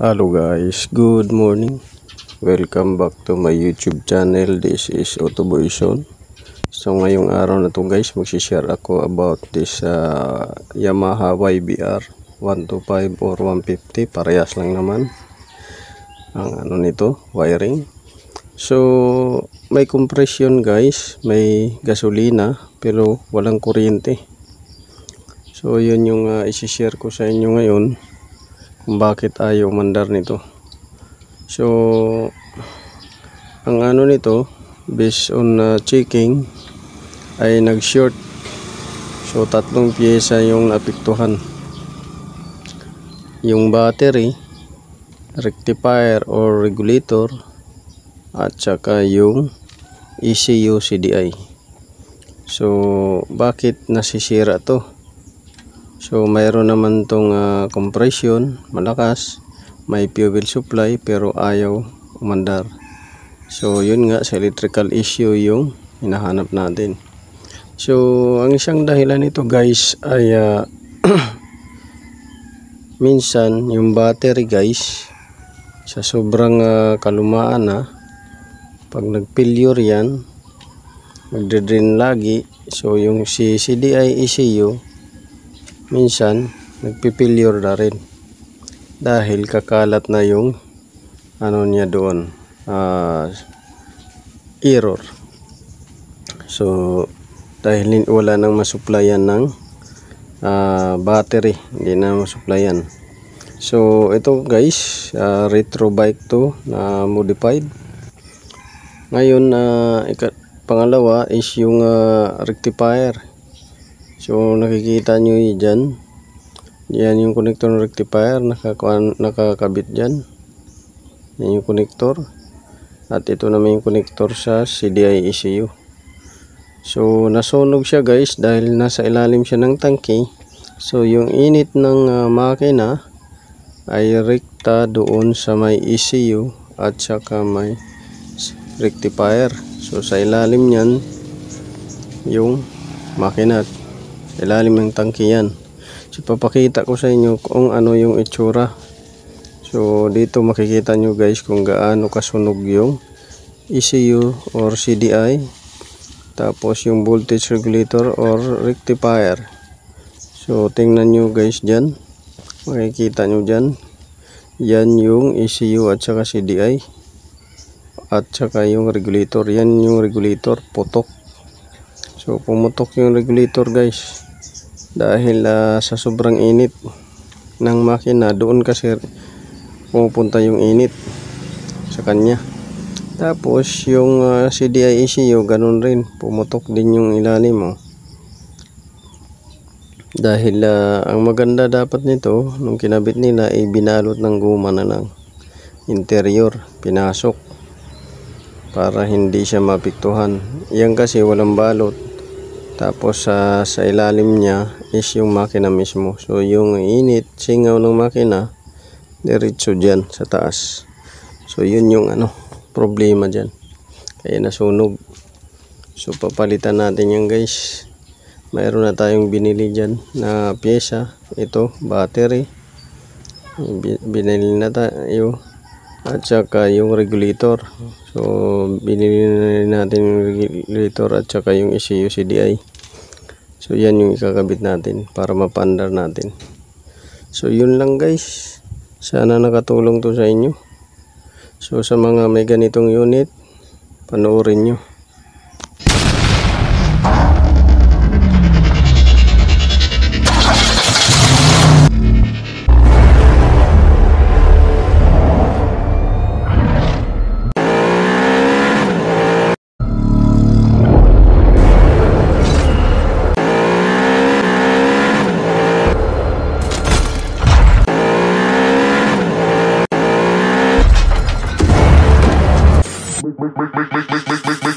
Hello guys, good morning. Welcome back to my YouTube channel. This is Autoboyson. So ngayong araw na to guys, magsishare ako about this Yamaha YBR 125 or 150. Parehas lang naman ang ano nito, wiring. So may compression guys, may gasolina pero walang kuryente. So yun yung isi-share ko sa inyo ngayon kung bakit ayaw mandar nito. So ang ano nito, based on checking, ay nag-short. So tatlong piyesa yung naapektuhan: yung battery, rectifier or regulator, at saka yung ECU CDI. So bakit nasisira to? So mayroon naman tong compression, malakas, may fuel supply pero ayaw umandar. So yun nga, sa electrical issue yung hinahanap natin. So ang isang dahilan nito guys ay minsan yung battery guys, sa sobrang kalumaan na, pag nag-failure yan, magde-drain lagi. So yung si CDI ECU minsan nagpipilyor na rin dahil kakalat na yung ano niya doon, error. So dahil wala nang masuplayan ng battery, hindi na masuplayan. So ito guys, retro bike to na modified. Ngayon pangalawa is yung rectifier. So nakikita nyo dyan, yan yung connector ng rectifier, nakakabit dyan. Yan yung connector. At ito naman yung connector sa CDI ECU. So nasunog siya guys dahil nasa ilalim siya ng tangke. So yung init ng makina ay rekta doon sa may ECU at saka may rectifier. So sa ilalim niyan yung makina, ilalim ng tangke yan. So papakita ko sa inyo kung ano yung itsura. So dito makikita nyo guys kung gaano kasunog yung ECU or CDI, tapos yung voltage regulator or rectifier. So tingnan nyo guys dyan, makikita nyo dyan, yan yung ECU at saka CDI at saka yung regulator. Yan yung regulator, putok. So pumutok yung regulator guys dahil sa sobrang init ng makina, doon kasi pumupunta yung init sa kanya. Tapos yung CDI ECU ganun rin, pumutok din yung ilalim mo. Dahil ang maganda dapat nito nung kinabit nila ay binalot ng guma na ng interior, pinasok para hindi siya mapiktuhan. Yan kasi walang balot. Tapos sa ilalim niya is yung makina mismo. So yung init, singaw ng makina diretso dyan sa taas. So yun yung problema dyan, kaya nasunog. So papalitan natin yan guys. Mayroon na tayong binili dyan na pyesa. Ito battery, binili na tayo, at saka yung regulator. So binili na natin yung regulator at saka yung ECU CDI. So yan yung ikakabit natin para mapandar natin. So yun lang guys, sana nakatulong to sa inyo. So sa mga may ganitong unit, panoorin nyo. Make